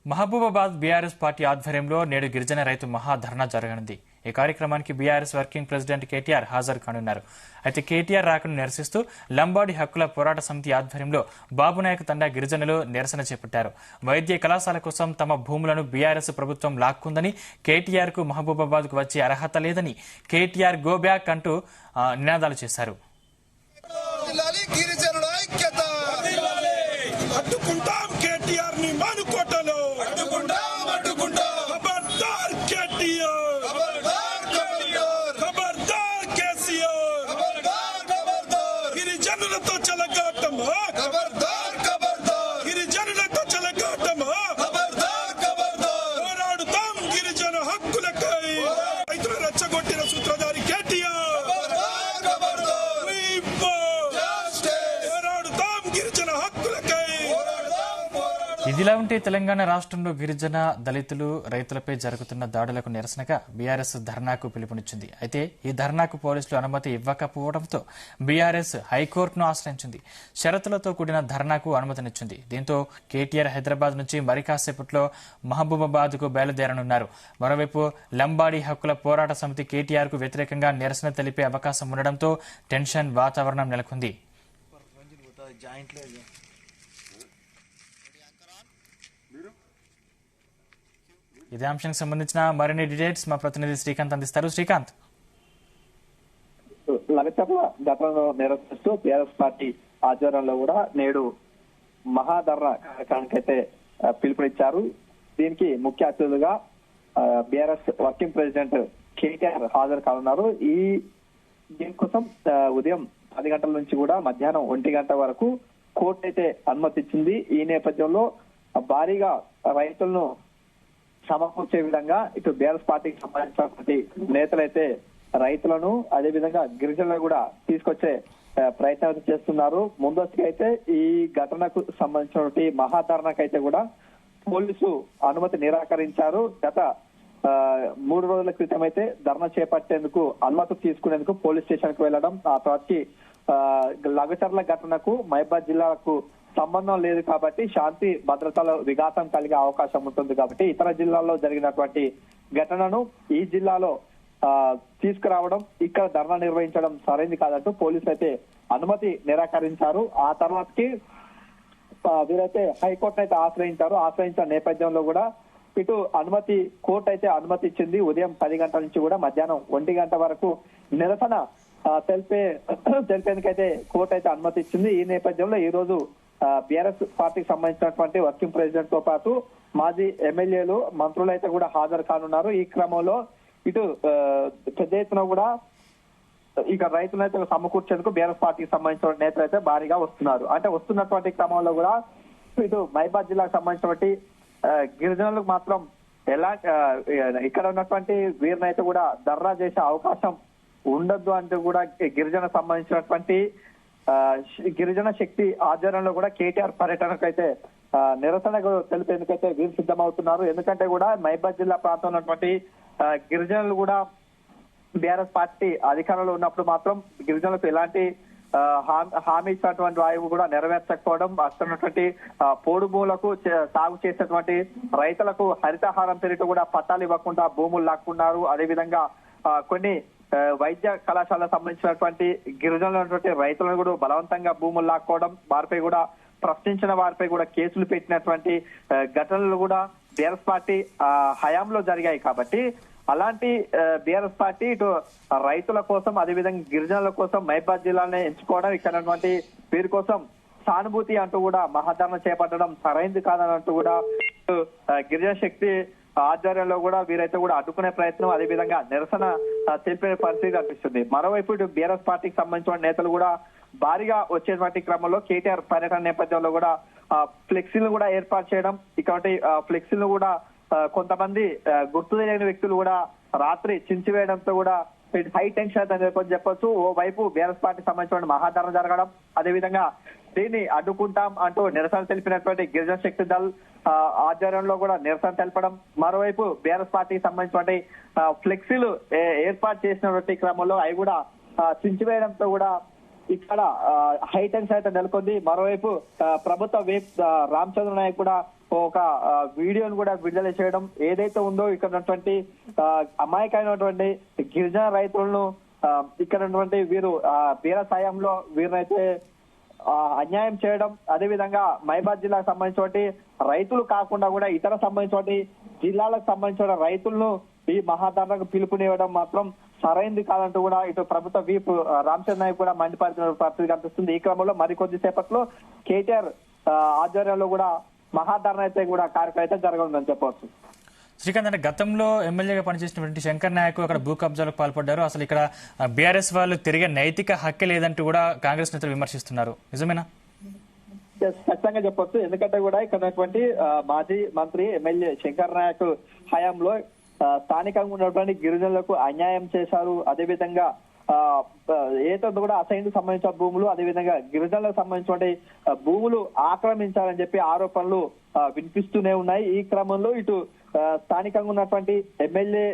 Mahabubabad BRS party ఆధ్వర్యంలో నేడు గిరిజన రైతు మహాధర్నా జరగనుంది. ఈ కార్యక్రమానికి బీఆర్ఎస్ వర్కింగ్ ప్రెసిడెంట్ కేటీఆర్ హాజరు కానున్నారు. అయితే కేటీఆర్ రాకను నిరసిస్తూ లంబాడి హక్కుల పోరాట సమితి ఆధ్వర్యంలో బాబునాయక్ తండా గిరిజనులు నిరసన చేపట్టారు. వైద్య కళాశాల కోసం తమ భూములను బీఆర్ఎస్ ప్రభుత్వం లాక్కుందని, కేటీఆర్ కు మహబూబాబాద్ కు వచ్చే అర్హత లేదని, కేటీఆర్ గో బ్యాక్ అంటూ నినాదాలు చేశారు. ఇదిలా ఉంటే తెలంగాణ రాష్ట్రంలో గిరిజన, దళితులు, రైతులపై జరుగుతున్న దాడులకు నిరసనగా బీఆర్ఎస్ ధర్నాకు పిలుపునిచ్చింది. అయితే ఈ ధర్నాకు పోలీసులు అనుమతి ఇవ్వకపోవడంతో బీఆర్ఎస్ హైకోర్టును ఆశ్రయించింది. షరతులతో కూడిన ధర్నాకు అనుమతినిచ్చింది. దీంతో కేటీఆర్ హైదరాబాద్ నుంచి మరి కాసేపట్లో మహబూబాబాద్ కు బయలుదేరనున్నారు. మరోవైపు లంబాడి హక్కుల పోరాట సమితి కేటీఆర్ కు వ్యతిరేకంగా నిరసన తెలిపే అవకాశం ఉండడంతో టెన్షన్ వాతావరణం నెలకొంది. ఇదే అంశానికి సంబంధించిన మరిన్ని డీటెయిల్స్ మా ప్రతినిధి శ్రీకాంత్ అందిస్తారు. శ్రీకాంత్, లగచర్ల ఘటనలో నిరసిస్తూ టీఆర్ఎస్ పార్టీ ఆధ్వర్యంలో కూడా నేడు మహాధర్నా కార్యక్రమానికి అయితే పిలుపునిచ్చారు. దీనికి ముఖ్య అతిథులుగా బీఆర్ఎస్ వర్కింగ్ ప్రెసిడెంట్ కేటీఆర్ హాజరు కానున్నారు. దీనికోసం ఉదయం 10 గంటల నుంచి కూడా మధ్యాహ్నం 1 గంట వరకు కోర్టు అయితే అనుమతి ఇచ్చింది. ఈ నేపథ్యంలో భారీగా రైతులను సమకూర్చే విధంగా ఇటు బీఆర్ఎస్ పార్టీకి సంబంధించినటువంటి నేతలైతే రైతులను అదేవిధంగా గిరిజనులను కూడా తీసుకొచ్చే ప్రయత్నం చేస్తున్నారు. ముందస్తుగా అయితే ఈ ఘటనకు సంబంధించినటువంటి మహాధర్నాకు అయితే కూడా పోలీసు అనుమతి నిరాకరించారు. గత 3 రోజుల క్రితం అయితే ధర్నా చేపట్టేందుకు అనుమతి తీసుకునేందుకు పోలీస్ స్టేషన్ కు వెళ్లడం, ఆ తర్వాతకి లగచర్ల ఘటనకు మహబూబాబాద్ జిల్లాకు సంబంధం లేదు కాబట్టి శాంతి భద్రతలో విఘాతం కలిగే అవకాశం ఉంటుంది కాబట్టి ఇతర జిల్లాల్లో జరిగినటువంటి ఘటనను ఈ జిల్లాలో తీసుకురావడం, ఇక్కడ ధర్నా నిర్వహించడం సరైనది కాదంటూ పోలీసులు అయితే అనుమతి నిరాకరించారు. ఆ తర్వాతకి వీరైతే హైకోర్టు అయితే ఆశ్రయించిన నేపథ్యంలో కూడా ఇటు కోర్టు అయితే అనుమతి ఇచ్చింది. ఉదయం 10 గంటల నుంచి కూడా మధ్యాహ్నం 1 గంట వరకు నిరసన తెలిపేందుకైతే కోర్టు అయితే అనుమతి ఇచ్చింది. ఈ నేపథ్యంలో ఈ రోజు బీఆర్ఎస్ పార్టీకి సంబంధించినటువంటి వర్కింగ్ ప్రెసిడెంట్ తో పాటు మాజీ ఎమ్మెల్యేలు, మంత్రులు అయితే కూడా హాజరు కానున్నారు. ఈ క్రమంలో ఇటు పెద్ద ఎత్తున కూడా ఇక రైతులైతే సమకూర్చేందుకు బీఆర్ఎస్ పార్టీకి సంబంధించిన నేతలు అయితే భారీగా వస్తున్నారు. అంటే వస్తున్నటువంటి క్రమంలో కూడా ఇటు మహబూబాబాద్ జిల్లాకు సంబంధించినటువంటి గిరిజనులకు మాత్రం ఇక్కడ ఉన్నటువంటి వీరినైతే కూడా ధర్నా చేసే అవకాశం ఉండొద్దు అంటూ కూడా సంబంధించినటువంటి గిరిజన శక్తి ఆధ్వర్యంలో కూడా కేటీఆర్ పర్యటనకు అయితే నిరసన తెలిపేందుకైతే వీరు సిద్ధమవుతున్నారు. ఎందుకంటే కూడా మహబూబాబాద్ జిల్లా ప్రాంతంలో ఉన్నటువంటి గిరిజనులు కూడా బీఆర్ఎస్ పార్టీ అధికారంలో ఉన్నప్పుడు మాత్రం గిరిజనులకు ఎలాంటి హామీ ఇచ్చినటువంటి వాయువు కూడా నెరవేర్చకపోవడం, అక్కడ పోడు భూములకు సాగు చేసేటువంటి రైతులకు హరితహారం పేరిట కూడా పట్టాలు ఇవ్వకుండా భూములు లాక్కున్నారు. అదేవిధంగా కొన్ని వైద్య కళాశాలకు సంబంధించినటువంటి గిరిజనులైనటువంటి రైతులను కూడా బలవంతంగా భూములు లాక్కోవడం, వారిపై కూడా ప్రశ్నించిన వారిపై కూడా కేసులు పెట్టినటువంటి ఘటనలు కూడా బీఆర్ఎస్ పార్టీ హయాంలో జరిగాయి. కాబట్టి అలాంటి బీఆర్ఎస్ పార్టీ ఇటు రైతుల కోసం అదేవిధంగా గిరిజనుల కోసం మహబూబాబాద్ జిల్లానే ఎంచుకోవడం, ఇక్కడ వీరి కోసం సానుభూతి అంటూ కూడా మహాధర్నా చేపట్టడం సరైనది కాదనంటూ కూడా గిరిజన శక్తి ఆధ్వర్యంలో కూడా వీరైతే కూడా అడ్డుకునే ప్రయత్నం, అదేవిధంగా నిరసన తెలిపే పరిస్థితి కనిపిస్తుంది. మరోవైపు ఇటు బీఆర్ఎస్ పార్టీకి సంబంధించిన నేతలు కూడా భారీగా వచ్చేటువంటి క్రమంలో కేటీఆర్ పర్యటన నేపథ్యంలో కూడా ఫ్లెక్సీలు కూడా ఏర్పాటు చేయడం, ఇటువంటి ఫ్లెక్సీలు కూడా కొంతమంది గుర్తు తెలియని వ్యక్తులు కూడా రాత్రి చించివేయడంతో కూడా హై టెన్షన్ అని చెప్పొచ్చు. ఓ వైపు బీఆర్ఎస్ పార్టీ సంబంధించిన మహాధర్నా జరగడం, అదేవిధంగా దీన్ని అడ్డుకుంటాం అంటూ నిరసన తెలిపినటువంటి గిరిజన శక్తి దళ్ ఆధ్వర్యంలో కూడా నిరసన తెలపడం, మరోవైపు బీఆర్ఎస్ పార్టీకి సంబంధించినటువంటి ఫ్లెక్సీలు ఏర్పాటు చేసినటువంటి క్రమంలో అవి కూడా చించివేయడంతో కూడా ఇక్కడ హై టెన్షన్ అయితే నెలకొంది. మరోవైపు ప్రభుత్వ రామచంద్ర నాయక్ కూడా ఒక వీడియోను కూడా విడుదల చేయడం ఏదైతే ఉందో ఇక్కడ ఉన్నటువంటి అమాయకమైనటువంటి గిరిజన రైతులను ఇక్కడ ఉన్నటువంటి వీరు బీఆర్ఎస్ హయాంలో వీరినైతే అన్యాయం చేయడం, అదేవిధంగా మహబాద్ జిల్లాకు సంబంధించిన రైతులు కాకుండా కూడా ఇతర సంబంధించిన జిల్లాలకు సంబంధించిన రైతులను ఈ మహాధర్నాకు పిలుపునివ్వడం మాత్రం సరైంది కాదంటూ కూడా ఇటు ప్రభుత్వ వీప్ రామచంద్ర నాయక్ కూడా మండిపడుతున్న పరిస్థితి కనిపిస్తుంది. ఈ క్రమంలో మరికొద్ది సేపట్లో కేటీఆర్ ఆధ్వర్యంలో కూడా మహాధర్నా అయితే కూడా కార్యక్రమం అయితే జరగనుందని చెప్పవచ్చు. శ్రీకాంత్, అంటే గతంలో ఎమ్మెల్యేగా పనిచేసినటువంటి శంకర్ నాయక్ అక్కడ భూ కబ్జాలకు పాల్పడ్డారు. అసలు ఇక్కడ బీఆర్ఎస్ వాళ్ళు తిరిగే నైతిక హక్కే లేదంటూ కూడా కాంగ్రెస్ నేతలు విమర్శిస్తున్నారు. నిజమేనా? ఖచ్చితంగా చెప్పొచ్చు. ఎందుకంటే కూడా ఇక్కడ ఉన్నటువంటి మాజీ మంత్రి ఎమ్మెల్యే శంకర్ నాయక్ హయాంలో స్థానికంగా ఉన్నటువంటి గిరిజనులకు అన్యాయం చేశారు. అదేవిధంగా ఏతో కూడా అసైన్కు సంబంధించిన భూములు, అదేవిధంగా గిరిజనులకు సంబంధించిన భూములు ఆక్రమించాలని చెప్పి ఆరోపణలు వినిపిస్తూనే ఉన్నాయి. ఈ క్రమంలో ఇటు స్థానికంగా ఉన్నటువంటి ఎమ్మెల్యే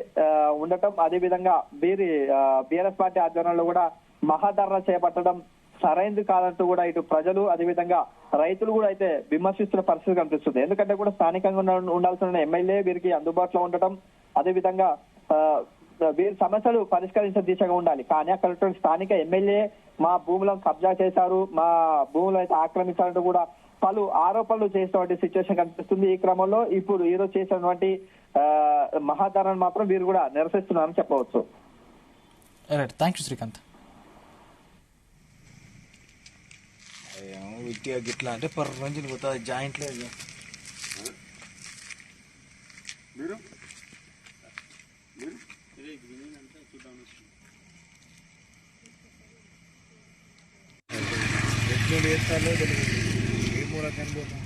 ఉండటం, అదేవిధంగా బీఆర్ఎస్ పార్టీ ఆధ్వర్యంలో కూడా మహాధర్నా చేపట్టడం సరైంది కాదంటూ కూడా ఇటు ప్రజలు అదేవిధంగా రైతులు కూడా అయితే విమర్శిస్తున్న పరిస్థితి కనిపిస్తుంది. ఎందుకంటే కూడా స్థానికంగా ఉండాల్సిన ఎమ్మెల్యే వీరికి అందుబాటులో ఉండటం, అదేవిధంగా వీరి సమస్యలు పరిష్కరించే దిశగా ఉండాలి. కానీ అక్కడ స్థానిక ఎమ్మెల్యే మా భూములను కబ్జా చేశారు, మా భూములు అయితే ఆక్రమించారంటూ కూడా పలు ఆరోపణలు చేసినటువంటి సిచ్యువేషన్ కనిపిస్తుంది. ఈ క్రమంలో ఇప్పుడు ఈరోజు చేసినటువంటి మహాధర్నాను మాత్రం వీరు కూడా నిరసిస్తున్నారని చెప్పవచ్చు. Thank you Srikanth. గిట్లా అంటే పర్ రంజులు పోతా జాయింట్ లేదు మీరు ఎట్లు వేస్తారో తెలియదు. ఏ మూల కనిపోతాం.